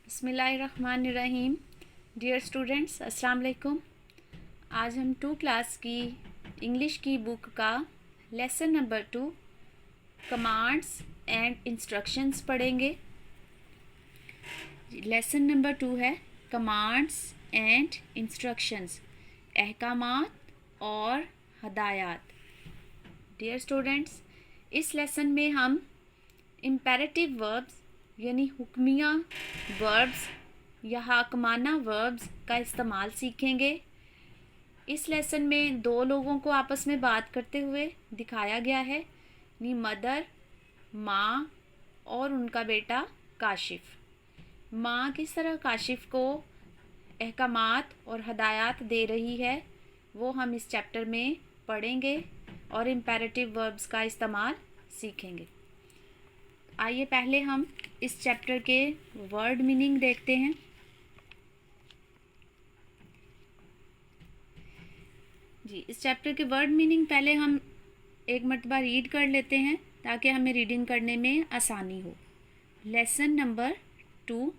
बिस्मिल्लाहिर्रहमानिर्रहीम। Dear students, अस्सलाम वालेकुम। आज हम 2 क्लास की इंग्लिश की बुक का lesson number 2 commands and instructions पढ़ेंगे। लेसन नंबर 2 है कमांड्स एंड इंस्ट्रक्शंस, अहकामात और हदायत। डियर स्टूडेंट्स, इस लेसन में हम इम्पेरेटिव वर्ब्स यानी हुक्मिया वर्ब्स या हाकमाना वर्ब्स का इस्तेमाल सीखेंगे। इस लेसन में 2 लोगों को आपस में बात करते हुए दिखाया गया है, यानी मदर माँ और उनका बेटा काशिफ। माँ किस तरह काशिफ को अहकामात और हदायत दे रही है वो हम इस चैप्टर में पढ़ेंगे और इम्पेरेटिव वर्ब्स का इस्तेमाल सीखेंगे। आइए पहले हम इस चैप्टर के वर्ड मीनिंग देखते हैं। जी, इस चैप्टर के वर्ड मीनिंग पहले हम एक मरतबा रीड कर लेते हैं ताकि हमें रीडिंग करने में आसानी हो। Lesson number 2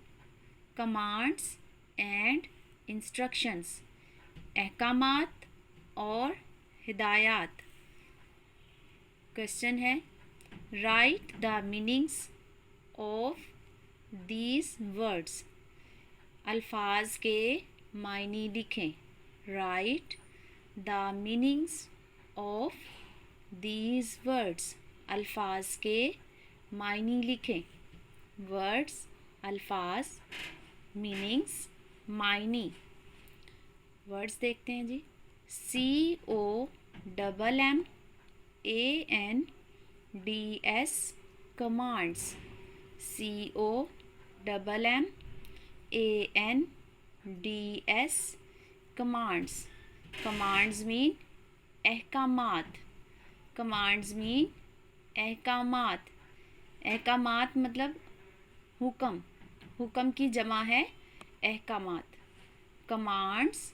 commands and instructions, अहकामात और हिदायत। क्वेश्चन है, write the meanings of these words. अल्फाज के मायने लिखें। Write the meanings of these words. अल्फाज के मायने लिखें। वर्ड्स अल्फाज, मीनिंग्स मायने। वर्ड्स देखते हैं जी। COMMANDS commands. COMMANDS commands. Commands mean अहकामात। कमांड्स मीन अहकामात। अहकामात मतलब हुक्म। हुक्म की जमा है अहकामात। कमांड्स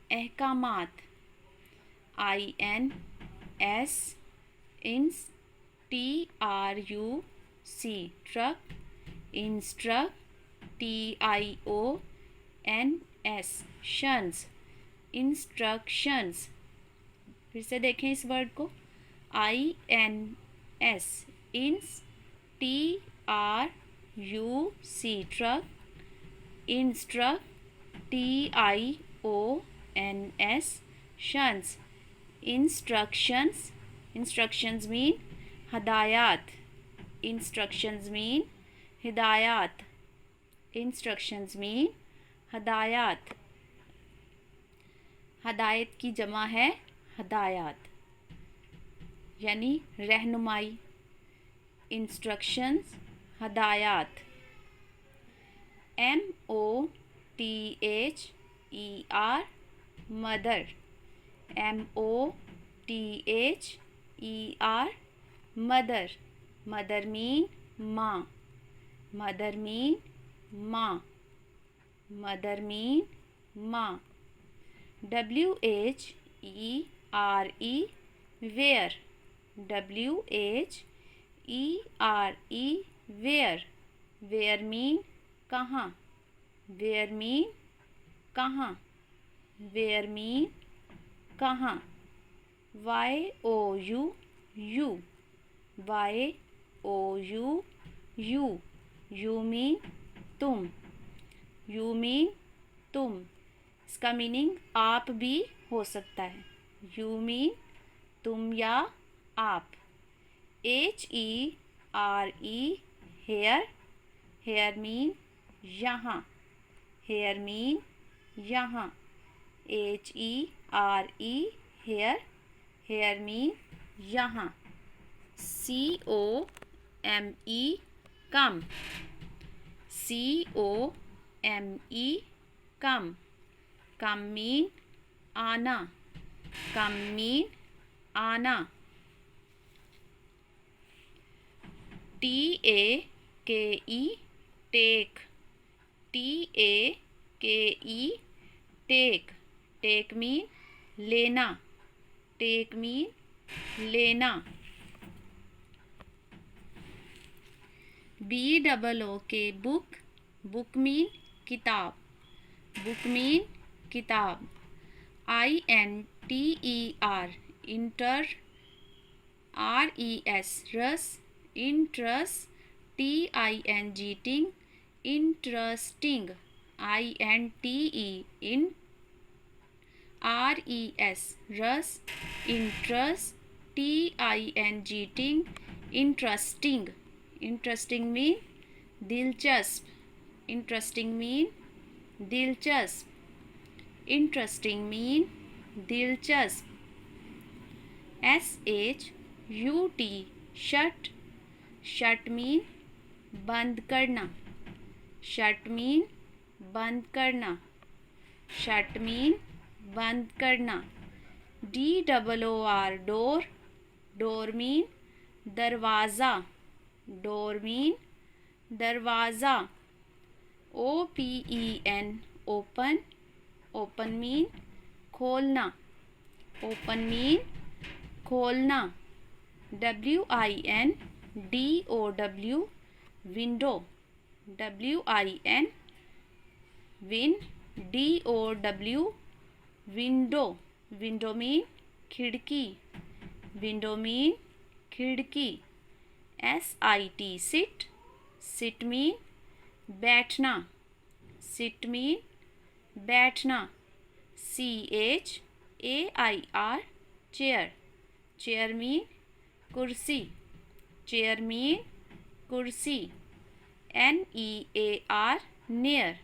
अहकामात। INS ins TRUC truc. Instruct TIONS tions instructions. फिर से देखें इस वर्ड को। INS ins TRUC truc. Instruct TIONS tions instructions. Instructions mean हदायत। इंस्ट्रक्शंस मीन हिदायत। इंस्ट्रक्शंस मीन हदायत। हदायत की जमा है हदायत यानी रहनुमाई। इंस्ट्रक्शंस हदायत। MOTHER mother. MOTHER mother. Mother mean माँ। मदर मीन माँ। मदर मीन माँ। WHERE where. WHERE where. Where mean कहाँ। वेयर मीन कहाँ। वेयर मीन कहाँ। YOU you. YOU you. You mean तुम। यू मीन तुम। इसका मीनिंग आप भी हो सकता है। यू मीन तुम या आप। HERE here. हेयर मीन यहाँ। हेयर मीन यहाँ। HERE here. हेयर मीन यहाँ। COME come. COME come. Come mean आना। कम मीन आना। TAKE take. TAKE take. Take mean लेना। टेक मीन लेना। BOOK book. बुक मीन किताब, बुक मीन किताब। INTER inter, RES रस, इंट्रस, TING इंटरेस्टिंग, INTE इन, RES रस, इंट्रस, TING इंटरेस्टिंग, इंटरेस्टिंग मीन दिलचस्प, इंटरेस्टिंग मीन दिलचस्प, इंटरेस्टिंग मीन दिलचस्प। SHUT शट, शट मीन बंद करना, शट मीन बंद करना, शट मीन बंद करना। DOOR डोर, डोर मीन दरवाज़ा, डोर मीन दरवाज़ा। OPEN ओपन, ओपन मीन खोलना, ओपन मीन खोलना। WINDOW window, WIN win, DOW window, window mean खिड़की, विंडो मीन खिड़की। SIT सिट, सिट मीन बैठना, सिट मीन बैठना। CHAIR चेयर, चेयर मीन कुर्सी, chair mean कुर्सी। NEAR नियर,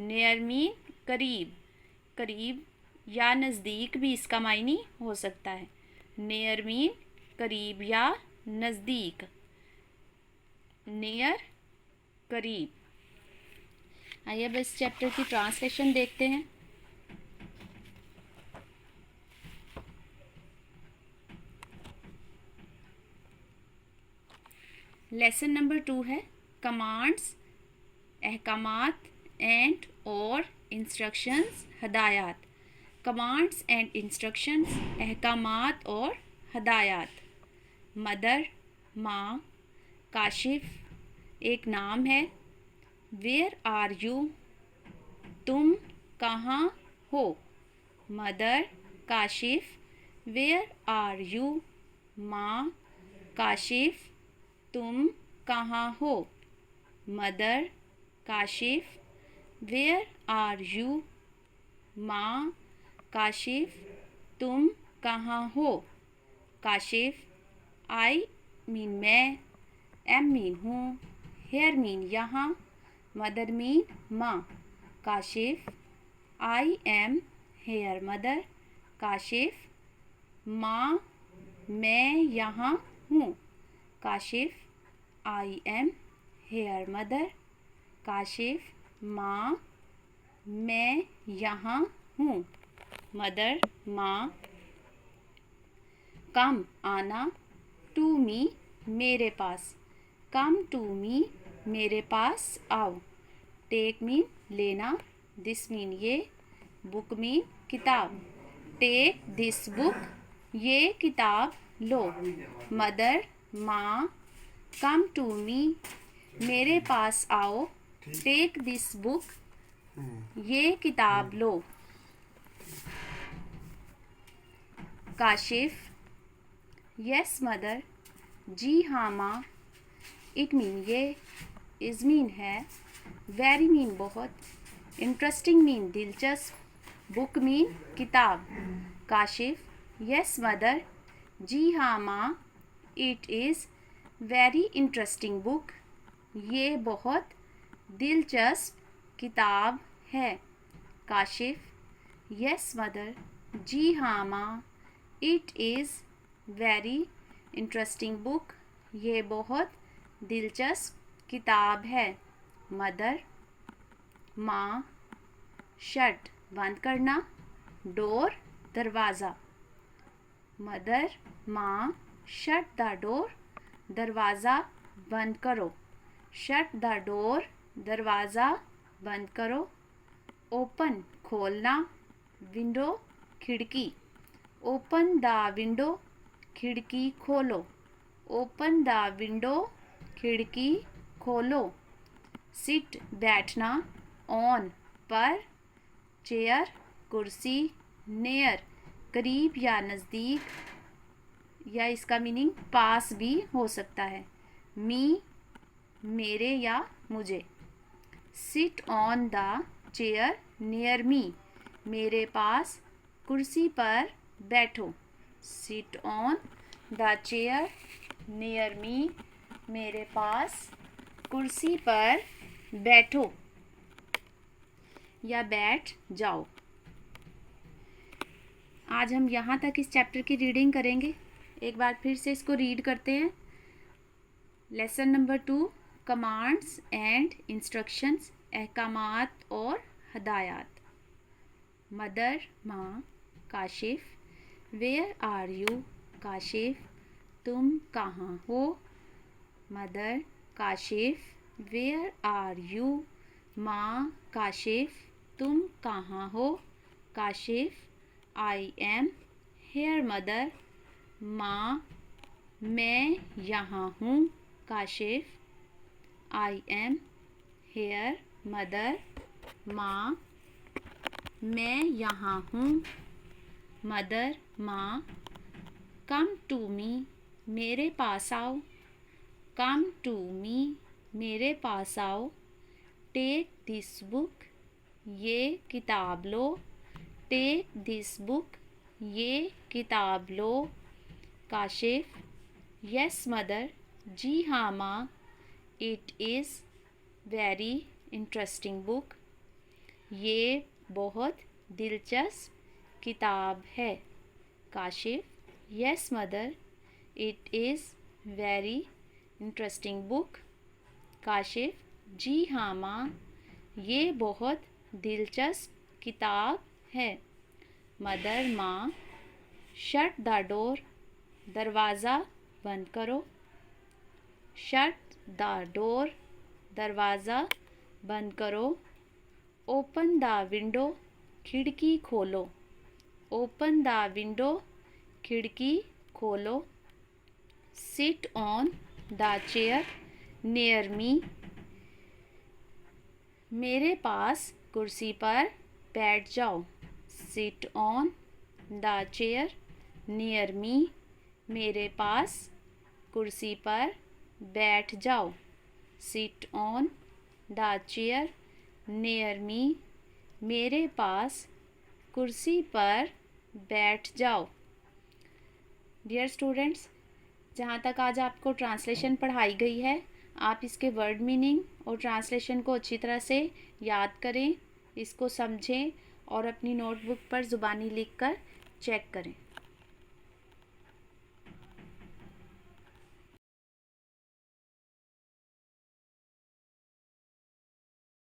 नियर मीन करीब, करीब या नज़दीक भी इसका मायने हो सकता है। नियर मीन करीब या नज़दीक, नियर करीब। आइए अब इस चैप्टर की ट्रांसलेशन देखते हैं। लेसन नंबर 2 है कमांड्स, अहकामात एंड और इंस्ट्रक्शंस, हदायत। कमांड्स एंड इंस्ट्रक्शंस, अहकामात और हदायत। मदर माँ, काशिफ एक नाम है। वेयर आर यू तुम कहाँ हो। Mother Kashif where are you, माँ काशिफ तुम कहाँ हो। Mother Kashif where are you, माँ काशिफ तुम कहाँ हो। काशिफ आई मीन मैं, एम मीन हूँ, हेयर मीन यहाँ, मदर मीन माँ। Kashif I am here mother, Kashif माँ मैं यहाँ हूँ। Kashif I am here mother, Kashif माँ मैं यहाँ हूँ। मदर माँ। कम आना, टू मी मेरे पास, कम टू मी मेरे पास आओ। टेक मीन लेना, दिस मीन ये, बुक मीन किताब। टेक दिस बुक ये किताब लो। मदर माँ, कम टू मी मेरे पास आओ। टेक दिस बुक ये किताब लो। काशिफ यस मदर, जी हाँ माँ। इट मीन ये, इज़ मीन है, वेरी मीन बहुत, इंटरेस्टिंग मीन दिलचस्प, बुक मीन किताब। काशिफ यस मदर, जी हाँ माँ। It is very interesting book ये बहुत दिलचस्प किताब है। काशिफ यस मदर, जी हाँ माँ। It is very interesting book ये बहुत दिलचस्प किताब है। मदर माँ। शट बंद करना, डोर दरवाज़ा। मदर माँ शट द डोर दरवाज़ा बंद करो। शट द डोर दरवाज़ा बंद करो। ओपन खोलना, विंडो खिड़की। ओपन द विंडो खिड़की खोलो। ओपन द विंडो खिड़की खोलो। सिट बैठना, ऑन पर, चेयर कुर्सी, नियर करीब या नज़दीक, या इसका मीनिंग पास भी हो सकता है। मी मेरे या मुझे। Sit on the chair near me, मेरे पास कुर्सी पर बैठो। Sit on the chair near me, मेरे पास कुर्सी पर बैठो या बैठ जाओ। आज हम यहाँ तक इस चैप्टर की रीडिंग करेंगे। एक बार फिर से इसको रीड करते हैं। Lesson number 2, commands and instructions, अहकामात और हदायत। मदर माँ, Kashif, where are you, Kashif तुम कहाँ हो। Mother Kashif, where are you, माँ काशिफ तुम कहाँ हो। Kashif, I am here mother, माँ मैं यहाँ हूँ। Kashif, I am here mother, माँ मैं यहाँ हूँ। मदर माँ, कम टू मी मेरे पास आओ। कम टू मी मेरे पास आओ। टेक दिस बुक ये किताब लो। टेक दिस बुक ये किताब लो। काशिफ, यस मदर जी हाँ माँ, it is very interesting book, ये बहुत दिलचस्प किताब है। Kashif, yes mother it is very interesting book. Kashif, जी हाँ माँ, ये बहुत दिलचस्प किताब है। मदर माँ, शट द डोर दरवाज़ा बंद करो। शट द डोर दरवाज़ा बंद करो। ओपन द विंडो खिड़की खोलो। ओपन द विंडो खिड़की खोलो। Sit on the chair near me, मेरे पास कुर्सी पर बैठ जाओ। Sit on the chair near me, मेरे पास कुर्सी पर बैठ जाओ। Sit on the chair near me, मेरे पास कुर्सी पर बैठ जाओ। डियर स्टूडेंट्स, जहाँ तक आज आपको ट्रांसलेशन पढ़ाई गई है, आप इसके वर्ड मीनिंग और ट्रांसलेशन को अच्छी तरह से याद करें, इसको समझें और अपनी नोटबुक पर ज़ुबानी लिखकर चेक करें।